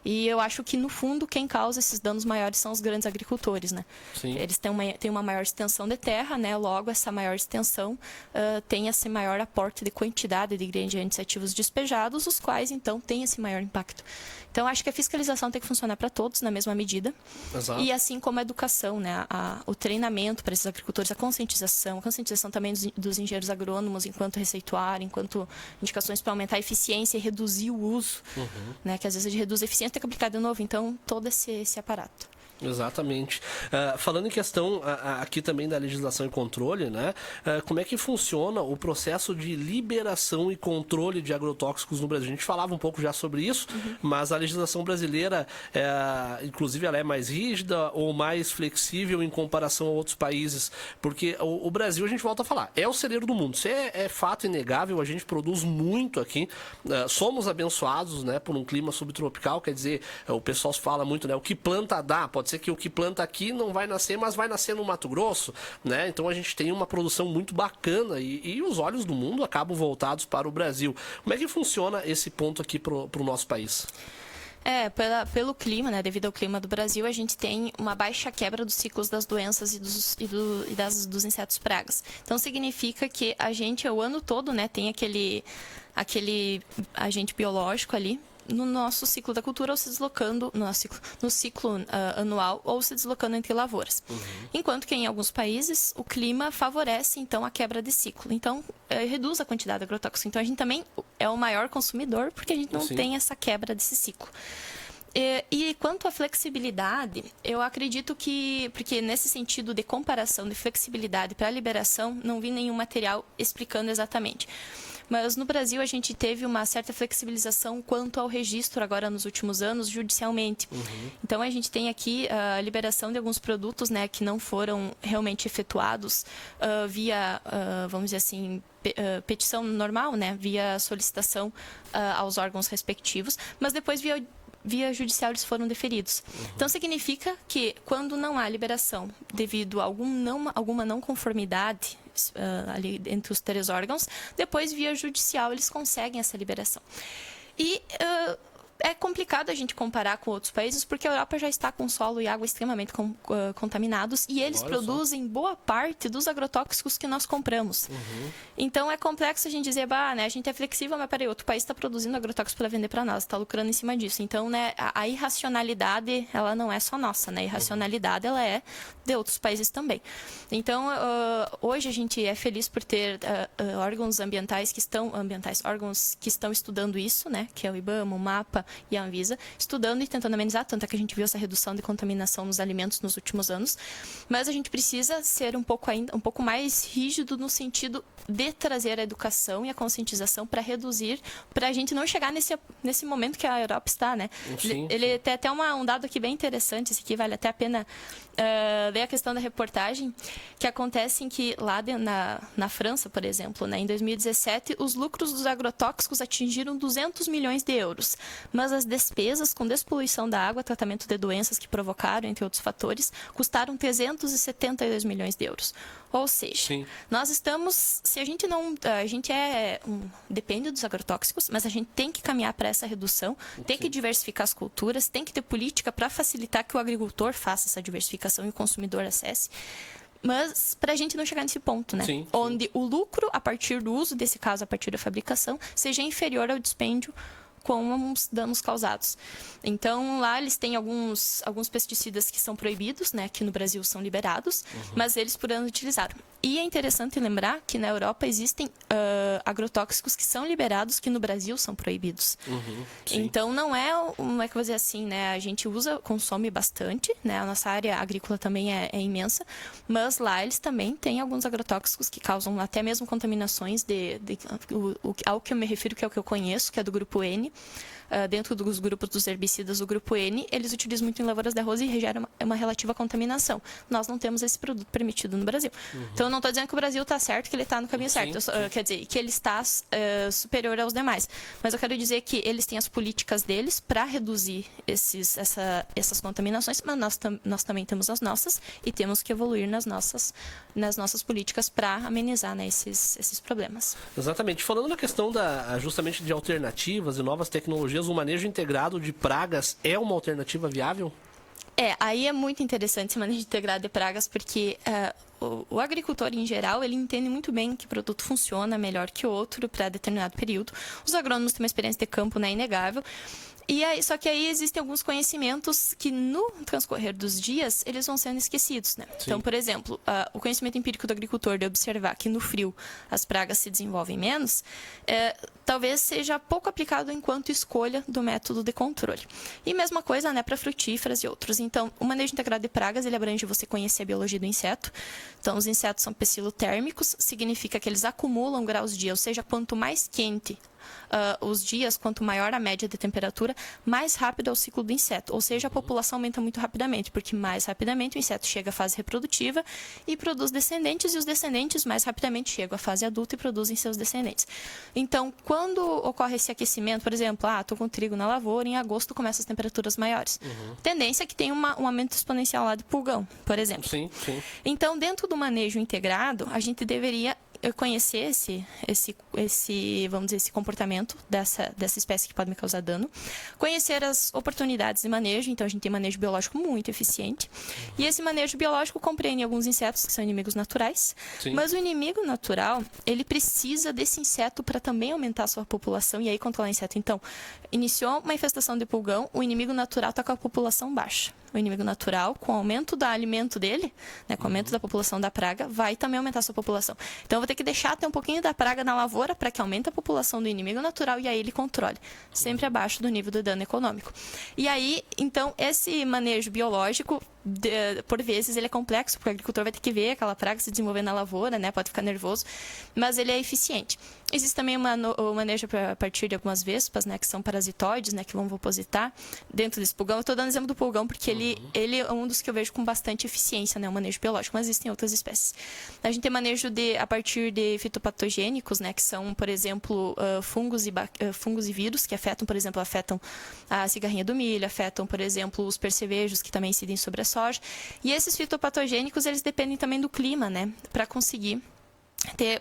E eu acho que, no fundo, quem causa esses danos maiores são os grandes agricultores, né? Eles têm uma maior extensão de terra, né? Logo, essa maior extensão tem esse maior aporte de quantidade de ingredientes ativos despejados, os quais, então, têm esse maior impacto. Então, acho que a fiscalização tem que funcionar para todos na mesma medida. E assim como a educação, né? O treinamento para esses agricultores, a conscientização também dos engenheiros agrônomos enquanto receituário, enquanto indicações para aumentar a eficiência e reduzir o uso, né? Que às vezes a gente reduz a eficiência e tem que aplicar de novo. Então, todo esse aparato. Exatamente. Falando em questão aqui também da legislação e controle, né? Como é que funciona o processo de liberação e controle de agrotóxicos no Brasil? A gente falava um pouco já sobre isso, mas a legislação brasileira, inclusive, ela é mais rígida ou mais flexível em comparação a outros países? Porque o Brasil, a gente volta a falar, é o celeiro do mundo. Isso é fato inegável, a gente produz muito aqui. Somos abençoados, né, por um clima subtropical, quer dizer, o pessoal fala muito, né, o que planta dá, pode ser que o que planta aqui não vai nascer, mas vai nascer no Mato Grosso, né? Então a gente tem uma produção muito bacana e os olhos do mundo acabam voltados para o Brasil. Como é que funciona esse ponto aqui para o nosso país? Pelo clima, né? Devido ao clima do Brasil, a gente tem uma baixa quebra dos ciclos das doenças dos insetos pragas. Então, significa que a gente, o ano todo, né, tem aquele agente biológico ali no nosso ciclo da cultura, ou se deslocando no ciclo anual, ou se deslocando entre lavouras. Enquanto que em alguns países o clima favorece então a quebra de ciclo. Então reduz a quantidade de agrotóxico. Então a gente também é o maior consumidor porque a gente não tem essa quebra desse ciclo. E quanto à flexibilidade, eu acredito que, porque nesse sentido de comparação de flexibilidade para liberação, não vi nenhum material explicando exatamente. Mas no Brasil a gente teve uma certa flexibilização quanto ao registro agora nos últimos anos judicialmente. Então a gente tem aqui a liberação de alguns produtos, né, que não foram realmente efetuados via, vamos dizer assim, petição normal, né, via solicitação aos órgãos respectivos, mas depois via judicial eles foram deferidos. Então significa que quando não há liberação devido a alguma não conformidade ali entre os três órgãos, depois via judicial eles conseguem essa liberação. E é complicado a gente comparar com outros países, porque a Europa já está com solo e água extremamente contaminados e eles produzem boa parte dos agrotóxicos que nós compramos. Então é complexo a gente dizer, né, a gente é flexível, mas peraí, outro país está produzindo agrotóxicos para vender para nós, está lucrando em cima disso. Então, né, a irracionalidade, ela não é só nossa, né? A irracionalidade, ela é de outros países também. Então, hoje a gente é feliz por ter órgãos órgãos que estão estudando isso, né? Que é o IBAMA, o MAPA e a Anvisa, estudando e tentando amenizar, tanto é que a gente viu essa redução de contaminação nos alimentos nos últimos anos, mas a gente precisa ser um pouco mais rígido no sentido de trazer a educação e a conscientização para reduzir, para a gente não chegar nesse momento que a Europa está, né? Ele tem até um dado aqui bem interessante, esse aqui vale até a pena ver a questão da reportagem, que acontece em que lá na França, por exemplo, né, em 2017, os lucros dos agrotóxicos atingiram 200 milhões de euros, mas as despesas com despoluição da água, tratamento de doenças que provocaram, entre outros fatores, custaram 372 milhões de euros. Ou seja, nós estamos, se a gente não, depende dos agrotóxicos, mas a gente tem que caminhar para essa redução, tem que diversificar as culturas, tem que ter política para facilitar que o agricultor faça essa diversificação e o consumidor acesse. Mas para a gente não chegar nesse ponto, né? Onde o lucro, a partir do uso, desse caso, a partir da fabricação, seja inferior ao dispêndio com os danos causados. Então, lá eles têm alguns pesticidas que são proibidos, né, que no Brasil são liberados, mas eles por ano utilizaram. E é interessante lembrar que na Europa existem agrotóxicos que são liberados, que no Brasil são proibidos. Então, não é, como é que eu vou dizer assim, né, a gente consome bastante, né, a nossa área agrícola também é imensa, mas lá eles também têm alguns agrotóxicos que causam até mesmo contaminações ao que eu me refiro, que é o que eu conheço, que é do grupo N. Dentro dos grupos dos herbicidas do grupo N, eles utilizam muito em lavouras de arroz e geram uma relativa contaminação. Nós não temos esse produto permitido no Brasil. Então, eu não estou dizendo que o Brasil está certo, que ele está no caminho certo. Quer dizer, que ele está superior aos demais. Mas eu quero dizer que eles têm as políticas deles para reduzir essas contaminações, mas nós também temos as nossas e temos que evoluir nas nossas políticas para amenizar, né, esses problemas. Exatamente. Falando na questão justamente de alternativas e novas tecnologias, o manejo integrado de pragas é uma alternativa viável? Aí é muito interessante esse manejo integrado de pragas, porque o agricultor, em geral, ele entende muito bem que produto funciona melhor que outro para determinado período. Os agrônomos têm uma experiência de campo, né, inegável. Só que aí existem alguns conhecimentos que, no transcorrer dos dias, eles vão sendo esquecidos, né? Então, por exemplo, o conhecimento empírico do agricultor de observar que no frio as pragas se desenvolvem menos, talvez seja pouco aplicado enquanto escolha do método de controle. E mesma coisa, né, para frutíferas e outros. Então, o manejo integrado de pragas, ele abrange você conhecer a biologia do inseto. Então, os insetos são pecilotérmicos, significa que eles acumulam graus dia, ou seja, quanto mais quente os dias, quanto maior a média de temperatura, mais rápido é o ciclo do inseto. Ou seja, a população aumenta muito rapidamente, porque mais rapidamente o inseto chega à fase reprodutiva e produz descendentes, e os descendentes mais rapidamente chegam à fase adulta e produzem seus descendentes. Então, quando ocorre esse aquecimento, por exemplo, estou com trigo na lavoura, em agosto começam as temperaturas maiores. Tendência é que tem um aumento exponencial lá de pulgão, por exemplo. Sim. Então, dentro do manejo integrado, a gente deveria conhecer vamos dizer, esse comportamento dessa espécie que pode me causar dano, conhecer as oportunidades de manejo. Então, a gente tem manejo biológico muito eficiente, e esse manejo biológico compreende alguns insetos que são inimigos naturais, mas o inimigo natural, ele precisa desse inseto para também aumentar a sua população e aí controlar o inseto. Então, iniciou uma infestação de pulgão, o inimigo natural está com a população baixa. O inimigo natural, com o aumento do alimento dele, né, com o aumento da população da praga, vai também aumentar a sua população. Então, eu vou ter que deixar ter um pouquinho da praga na lavoura para que aumente a população do inimigo natural e aí ele controle, sempre abaixo do nível do dano econômico. E aí, então, esse manejo biológico, por vezes, ele é complexo, porque o agricultor vai ter que ver aquela praga se desenvolver na lavoura, né, pode ficar nervoso, mas ele é eficiente. Existe também o manejo a partir de algumas vespas, né, que são parasitóides, né, que vão opositar dentro desse pulgão. Eu estou dando exemplo do pulgão porque ele é um dos que eu vejo com bastante eficiência, né, o manejo biológico, mas existem outras espécies. A gente tem manejo a partir de fitopatogênicos, né, que são, por exemplo, fungos e vírus, que afetam a cigarrinha do milho, afetam, por exemplo, os percevejos, que também incidem sobre a soja. E esses fitopatogênicos, eles dependem também do clima, né,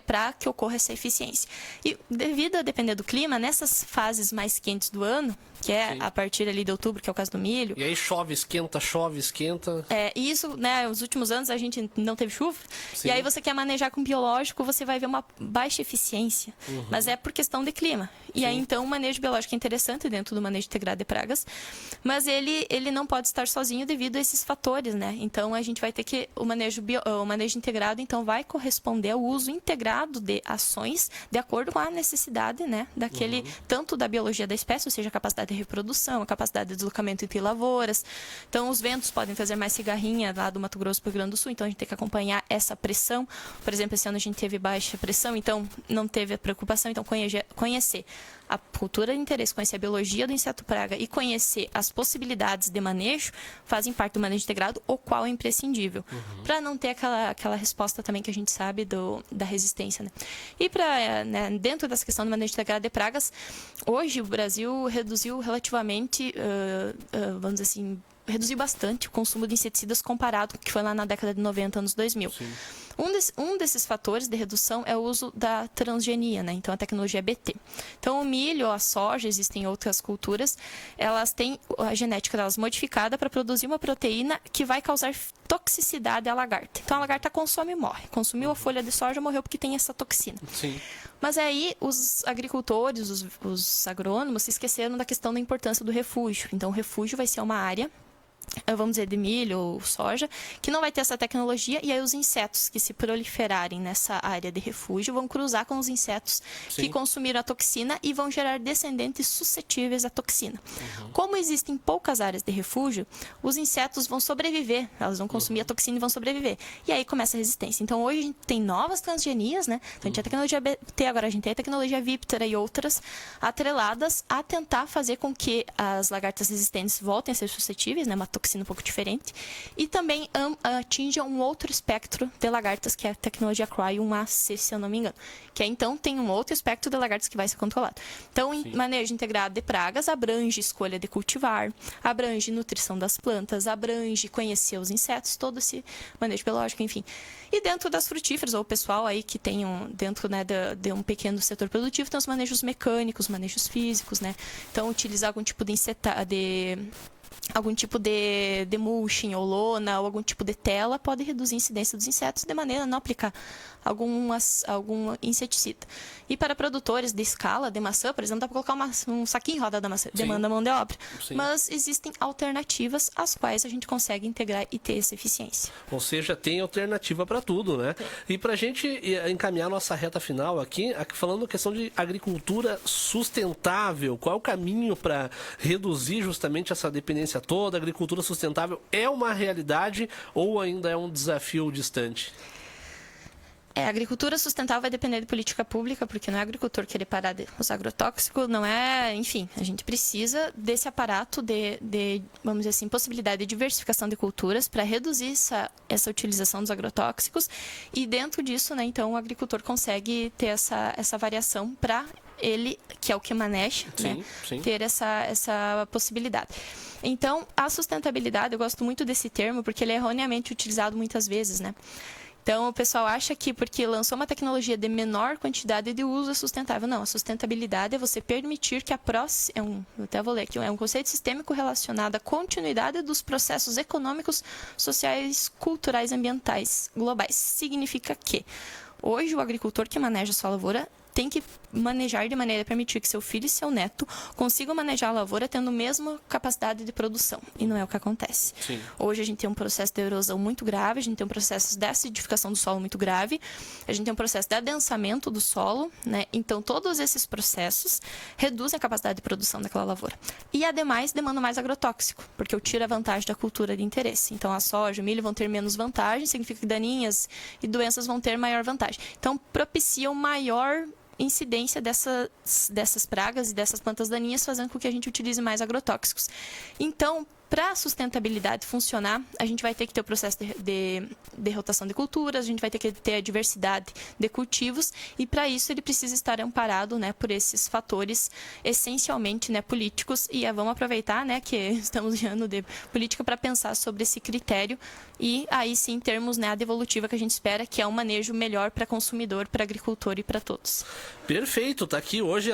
para que ocorra essa eficiência. E devido a depender do clima, nessas fases mais quentes do ano, que é a partir ali de outubro, que é o caso do milho. E aí chove, esquenta. E isso, né, nos últimos anos a gente não teve chuva. E aí você quer manejar com biológico, você vai ver uma baixa eficiência. Mas é por questão de clima. E aí, então, o manejo biológico é interessante dentro do manejo integrado de pragas, mas ele não pode estar sozinho devido a esses fatores, né? Então, a gente vai ter que... O manejo integrado, então, vai corresponder ao uso integrado de ações de acordo com a necessidade, né, tanto da biologia da espécie, ou seja, a capacidade de reprodução, a capacidade de deslocamento entre lavouras. Então, os ventos podem trazer mais cigarrinha lá do Mato Grosso para o Rio Grande do Sul, então a gente tem que acompanhar essa pressão. Por exemplo, esse ano a gente teve baixa pressão, então não teve a preocupação. Então, conhecer a cultura de interesse, conhecer a biologia do inseto praga e conhecer as possibilidades de manejo fazem parte do manejo integrado, o qual é imprescindível, para não ter aquela resposta também que a gente sabe da resistência, né? E dentro dessa questão do manejo integrado de pragas, hoje o Brasil reduziu relativamente, vamos dizer assim, reduziu bastante o consumo de inseticidas comparado com o que foi lá na década de 90, anos 2000. Um desses fatores de redução é o uso da transgenia, né? Então, a tecnologia BT. Então, o milho, a soja, existem outras culturas, elas têm a genética delas modificada para produzir uma proteína que vai causar toxicidade à lagarta. Então, a lagarta consome e morre. Consumiu a folha de soja, morreu porque tem essa toxina. Sim. Mas aí os agricultores, os agrônomos, se esqueceram da questão da importância do refúgio. Então, o refúgio vai ser uma área, vamos dizer, de milho ou soja, que não vai ter essa tecnologia, e aí os insetos que se proliferarem nessa área de refúgio vão cruzar com os insetos que consumiram a toxina e vão gerar descendentes suscetíveis à toxina. Como existem poucas áreas de refúgio, os insetos vão sobreviver, elas vão consumir a toxina e vão sobreviver. E aí começa a resistência. Então, hoje a gente tem novas transgenias, né? Então, a gente tem a tecnologia BT, agora a gente tem a tecnologia Viptera e outras atreladas a tentar fazer com que as lagartas resistentes voltem a ser suscetíveis, né? Uma toxina um pouco diferente, e também atinja um outro espectro de lagartas, que é a tecnologia Cryo-1AC, se eu não me engano, que aí, então, tem um outro espectro de lagartas que vai ser controlado. Então, em manejo integrado de pragas, abrange escolha de cultivar, abrange nutrição das plantas, abrange conhecer os insetos, todo esse manejo biológico, enfim. E dentro das frutíferas, ou o pessoal aí que tem dentro, né, de um pequeno setor produtivo, tem os manejos mecânicos, manejos físicos, né? Então, utilizar algum tipo de mulching ou lona ou algum tipo de tela pode reduzir a incidência dos insetos de maneira a não aplicar algum inseticida. E para produtores de escala de maçã, por exemplo, dá para colocar um saquinho em roda da maçã, demanda mão de obra. Sim. Mas existem alternativas às quais a gente consegue integrar e ter essa eficiência. Ou seja, tem alternativa para tudo, né? Tem. E para a gente encaminhar nossa reta final aqui falando questão de agricultura sustentável, qual é o caminho para reduzir justamente essa dependência toda? A agricultura sustentável é uma realidade ou ainda é um desafio distante? A agricultura sustentável vai depender de política pública, porque não é agricultor querer parar de usar agrotóxico, não é... Enfim, a gente precisa desse aparato de vamos dizer assim, possibilidade de diversificação de culturas para reduzir essa utilização dos agrotóxicos, e dentro disso, né, então, o agricultor consegue ter essa variação para ele, que é o que maneja, né, ter essa possibilidade. Então, a sustentabilidade, eu gosto muito desse termo, porque ele é erroneamente utilizado muitas vezes, né? Então, o pessoal acha que porque lançou uma tecnologia de menor quantidade de uso é sustentável. Não, a sustentabilidade é você permitir que eu até vou ler aqui, é um conceito sistêmico relacionado à continuidade dos processos econômicos, sociais, culturais e ambientais globais. Significa que hoje o agricultor que maneja a sua lavoura tem que manejar de maneira a permitir que seu filho e seu neto consigam manejar a lavoura tendo a mesma capacidade de produção. E não é o que acontece. Sim. Hoje a gente tem um processo de erosão muito grave, a gente tem um processo de acidificação do solo muito grave, a gente tem um processo de adensamento do solo, né? Então, todos esses processos reduzem a capacidade de produção daquela lavoura. E, ademais, demandam mais agrotóxico, porque eu tiro a vantagem da cultura de interesse. Então, a soja, o milho vão ter menos vantagem, significa que daninhas e doenças vão ter maior vantagem. Então, propiciam maior incidência dessas pragas e dessas plantas daninhas, fazendo com que a gente utilize mais agrotóxicos. Então, para a sustentabilidade funcionar, a gente vai ter que ter o processo de rotação de culturas, a gente vai ter que ter a diversidade de cultivos, e para isso ele precisa estar amparado, né, por esses fatores essencialmente, né, políticos, e vamos aproveitar, né, que estamos em ano de política para pensar sobre esse critério e aí sim termos, né, a devolutiva que a gente espera, que é um manejo melhor para consumidor, para agricultor e para todos. Perfeito, tá aqui hoje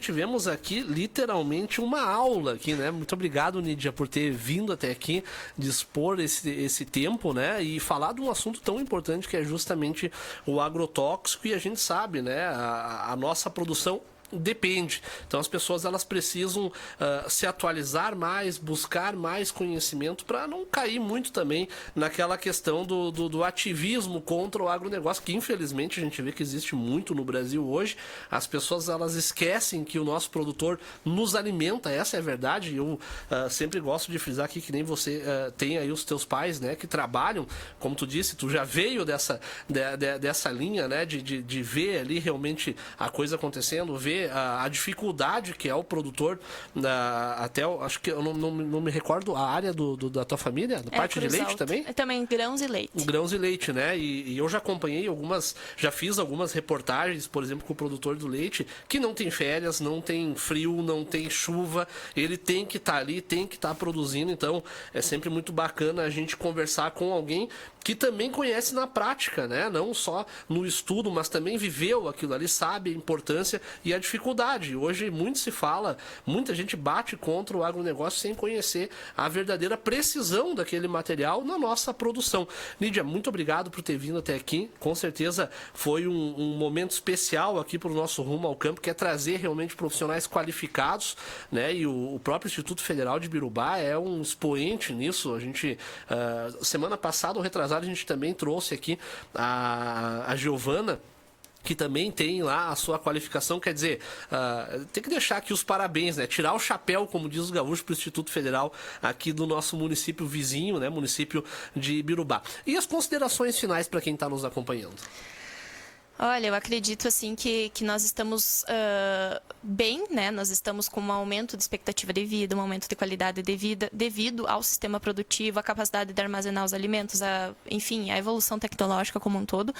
tivemos aqui literalmente uma aula aqui, né? Muito obrigado, Nídia, por ter vindo até aqui dispor esse tempo, né? E falar de um assunto tão importante que é justamente o agrotóxico, e a gente sabe, né? A nossa produção depende. Então as pessoas elas precisam se atualizar mais, buscar mais conhecimento para não cair muito também naquela questão do ativismo contra o agronegócio, que infelizmente a gente vê que existe muito no Brasil hoje. As pessoas elas esquecem que o nosso produtor nos alimenta, essa é a verdade. Eu sempre gosto de frisar aqui que nem você tem aí os teus pais, né, que trabalham, como tu disse, tu já veio dessa linha, né, de ver ali realmente a coisa acontecendo, ver ver a dificuldade que é o produtor, até, acho que eu não me recordo a área da tua família, da parte de leite também? Também grãos e leite. Grãos e leite, né? E eu já acompanhei já fiz algumas reportagens, por exemplo, com o produtor do leite, que não tem férias, não tem frio, não tem chuva, ele tem que estar ali, tem que estar produzindo, então é sempre muito bacana a gente conversar com alguém que também conhece na prática, né? Não só no estudo, mas também viveu aquilo ali, sabe a importância e a dificuldade. Hoje muito se fala, muita gente bate contra o agronegócio sem conhecer a verdadeira precisão daquele material na nossa produção. Lídia, muito obrigado por ter vindo até aqui. Com certeza foi um momento especial aqui para o nosso Rumo ao Campo, que é trazer realmente profissionais qualificados, né? E o próprio Instituto Federal de Birubá é um expoente nisso. A gente, semana passada, ou retrasada, a gente também trouxe aqui a Giovana, que também tem lá a sua qualificação, quer dizer, tem que deixar aqui os parabéns, né? Tirar o chapéu, como diz os gaúchos, para o Instituto Federal aqui do nosso município vizinho, né? Município de Birubá. E as considerações finais para quem está nos acompanhando? Olha, eu acredito assim que nós estamos bem, né? Nós estamos com um aumento de expectativa de vida, um aumento de qualidade de vida devido ao sistema produtivo, a capacidade de armazenar os alimentos, enfim, a evolução tecnológica como um todo.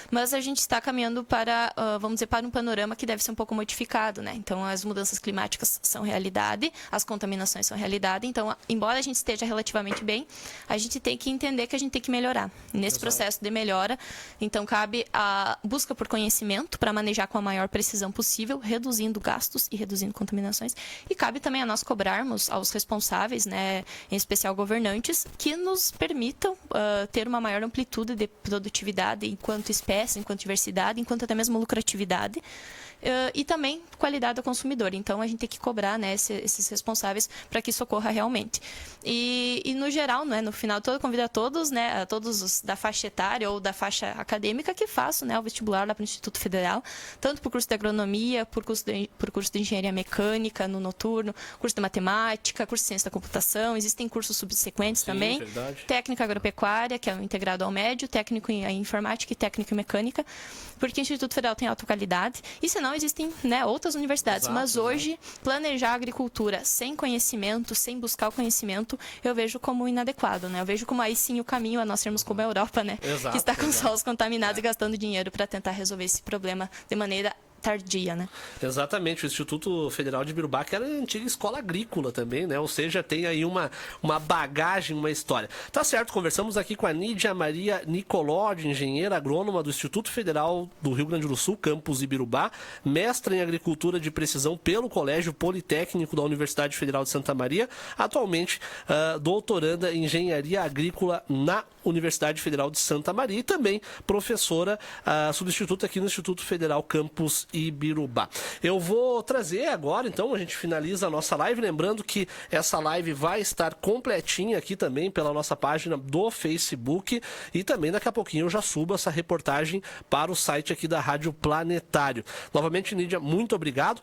Mas a gente está caminhando para, vamos dizer, para um panorama que deve ser um pouco modificado, né? Então, as mudanças climáticas são realidade, as contaminações são realidade. Então, embora a gente esteja relativamente bem, a gente tem que entender que a gente tem que melhorar. Nesse processo de melhora, então, cabe a busca por conhecimento para manejar com a maior precisão possível, reduzindo gastos e reduzindo contaminações. E cabe também a nós cobrarmos aos responsáveis, né, em especial governantes, que nos permitam ter uma maior amplitude de produtividade enquanto espécie, enquanto diversidade, enquanto até mesmo lucratividade. E também qualidade do consumidor. Então, a gente tem que cobrar, né, esses responsáveis para que isso ocorra realmente. E no geral, né, no final, convido a todos, né, a todos os da faixa etária ou da faixa acadêmica que façam, né, o vestibular lá para o Instituto Federal, tanto por curso de agronomia, por curso de engenharia mecânica no noturno, curso de matemática, curso de ciência da computação. Existem cursos subsequentes também. Verdade. Técnica agropecuária, que é o integrado ao médio, técnico em informática e técnico em mecânica, porque o Instituto Federal tem alta qualidade. E senão existem, né, outras universidades. Exato, mas hoje, planejar a agricultura sem conhecimento, sem buscar o conhecimento, eu vejo como inadequado, né? Eu vejo como aí sim o caminho a nós sermos como a Europa, né? Exato, que está com solos contaminados e gastando dinheiro para tentar resolver esse problema de maneira tardia, né? Exatamente, o Instituto Federal de Birubá, que era a antiga escola agrícola também, né? Ou seja, tem aí uma bagagem, uma história. Tá certo, conversamos aqui com a Nídia Maria Nicolodi, engenheira agrônoma do Instituto Federal do Rio Grande do Sul, campus Ibirubá, mestra em agricultura de precisão pelo Colégio Politécnico da Universidade Federal de Santa Maria, atualmente doutoranda em engenharia agrícola na Universidade Federal de Santa Maria e também professora substituta aqui no Instituto Federal Campus Ibirubá. Eu vou trazer agora, então, a gente finaliza a nossa live, lembrando que essa live vai estar completinha aqui também pela nossa página do Facebook e também daqui a pouquinho eu já subo essa reportagem para o site aqui da Rádio Planetário. Novamente, Nídia, muito obrigado.